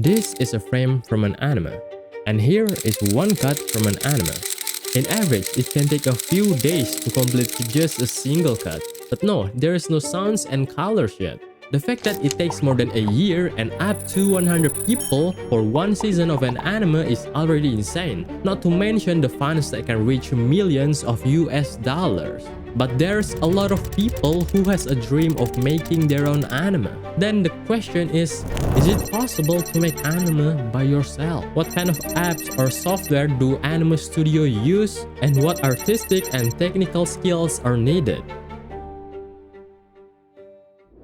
This is a frame from an anime, and here is one cut from an anime. In average, it can take a few days to complete just a single cut. But no, there is no sounds and colors yet. The fact that it takes more than a year and up to 100 people for one season of an anime is already insane. Not to mention the funds that can reach millions of US dollars. But there's a lot of people who has a dream of making their own anime. Then the question is it possible to make anime by yourself? What kind of apps or software do anime studio use? And what artistic and technical skills are needed?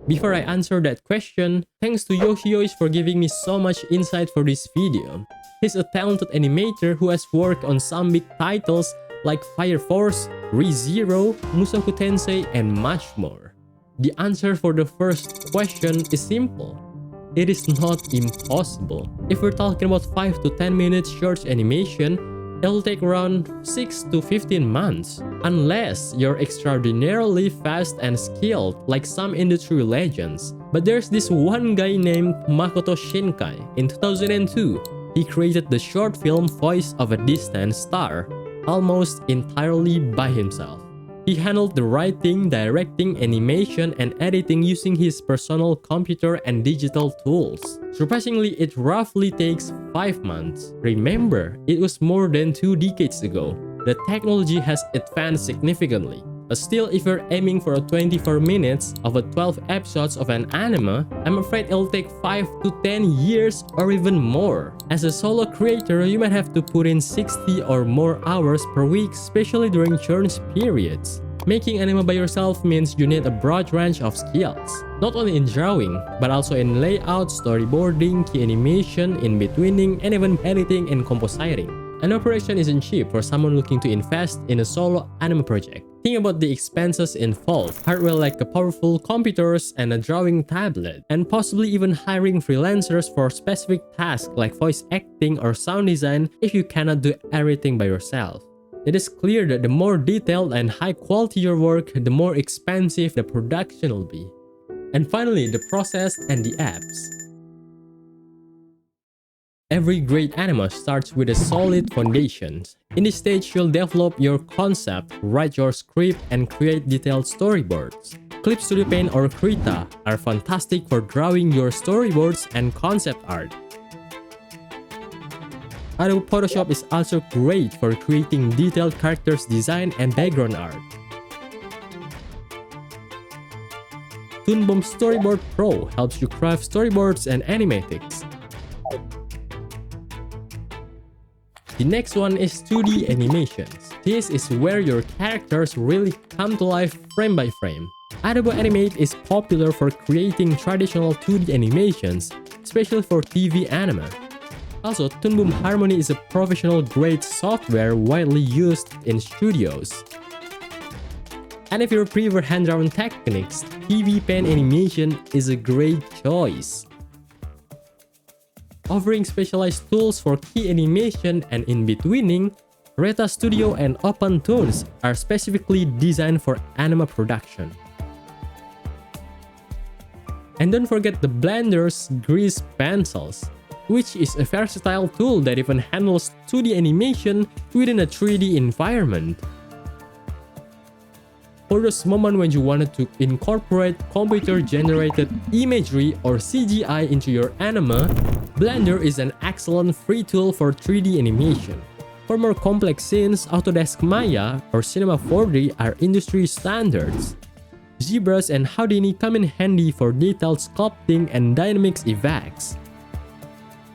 Before I answer that question, thanks to Yoshioish for giving me so much insight for this video. He's a talented animator who has worked on some big titles like Fire Force, Re:Zero, Mushoku Tensei, and much more. The answer for the first question is simple. It is not impossible. If we're talking about 5 to 10 minutes short animation, it'll take around 6 to 15 months, unless you're extraordinarily fast and skilled like some industry legends. But there's this one guy named Makoto Shinkai. In 2002, he created the short film Voice of a Distant Star, almost entirely by himself. He handled the writing, directing, animation, and editing using his personal computer and digital tools. Surprisingly, it roughly takes 5 months. Remember, it was more than 2 decades ago. The technology has advanced significantly. But still, if you're aiming for a 24 minutes of a 12 episodes of an anime, I'm afraid it'll take 5 to 10 years or even more. As a solo creator, you might have to put in 60 or more hours per week, especially during churn periods. Making anime by yourself means you need a broad range of skills, not only in drawing, but also in layout, storyboarding, key animation, in-betweening, and even editing and compositing. An operation isn't cheap for someone looking to invest in a solo anime project. Think about the expenses involved, hardware like powerful computers and a drawing tablet, and possibly even hiring freelancers for specific tasks like voice acting or sound design if you cannot do everything by yourself. It is clear that the more detailed and high quality your work, the more expensive the production will be. And finally, the process and the apps. Every great anime starts with a solid foundation. In this stage, you'll develop your concept, write your script, and create detailed storyboards. Clip Studio Paint or Krita are fantastic for drawing your storyboards and concept art. Adobe Photoshop is also great for creating detailed characters design and background art. Toon Boom Storyboard Pro helps you craft storyboards and animatics. The next one is 2D animations. This is where your characters really come to life frame by frame. Adobe Animate is popular for creating traditional 2D animations, especially for TV anime. Also, Toon Boom Harmony is a professional-grade software widely used in studios. And if you prefer hand-drawn techniques, TV Pen animation is a great choice. Offering specialized tools for key animation and in-betweening, Reta Studio and OpenToons are specifically designed for anime production. And don't forget the Blender's Grease Pencils, which is a versatile tool that even handles 2D animation within a 3D environment. For those moments when you wanted to incorporate computer-generated imagery or CGI into your anime, Blender is an excellent free tool for 3D animation. For more complex scenes, Autodesk Maya or Cinema 4D are industry standards. ZBrush and Houdini come in handy for detailed sculpting and dynamics effects.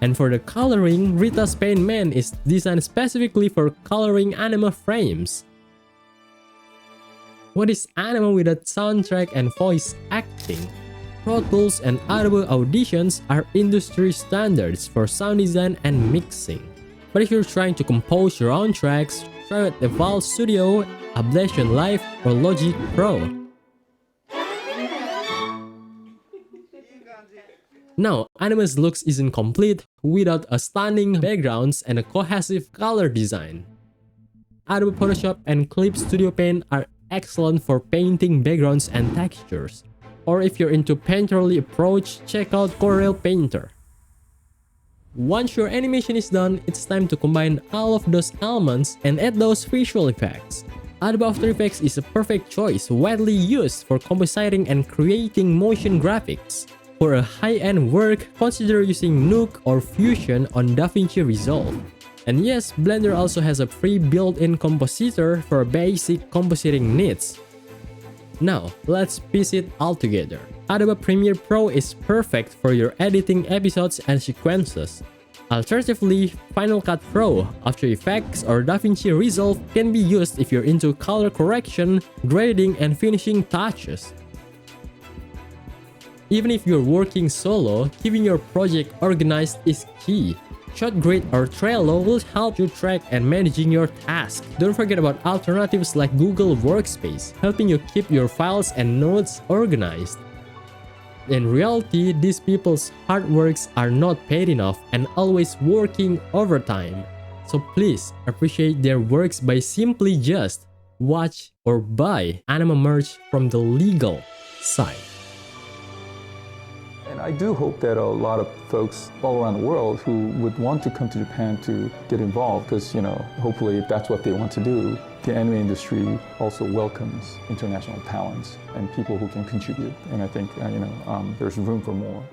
And for the coloring, Rita's Paint Man is designed specifically for coloring anime frames. What is anime without soundtrack and voice acting? Pro Tools and Adobe Auditions are industry standards for sound design and mixing. But if you're trying to compose your own tracks, try out Eval Studio, Ableton Live, or Logic Pro. Now, anime's looks isn't complete without a stunning backgrounds and a cohesive color design. Adobe Photoshop and Clip Studio Paint are excellent for painting backgrounds and textures. Or if you're into painterly approach, check out Corel Painter. Once your animation is done, it's time to combine all of those elements and add those visual effects. Adobe After Effects is a perfect choice, widely used for compositing and creating motion graphics. For a high-end work, consider using Nuke or Fusion on DaVinci Resolve. And yes, Blender also has a free built-in compositor for basic compositing needs. Now, let's piece it all together. Adobe Premiere Pro is perfect for your editing episodes and sequences. Alternatively, Final Cut Pro, After Effects, or DaVinci Resolve can be used if you're into color correction, grading, and finishing touches. Even if you're working solo, keeping your project organized is key. ShotGrid or Trello will help you track and managing your tasks. Don't forget about alternatives like Google Workspace, helping you keep your files and notes organized. In reality, these people's hard works are not paid enough and always working overtime. So please appreciate their works by simply just watch or buy anime merch from the legal side. And I do hope that a lot of folks all around the world who would want to come to Japan to get involved, because, hopefully if that's what they want to do, the anime industry also welcomes international talents and people who can contribute. And I think, there's room for more.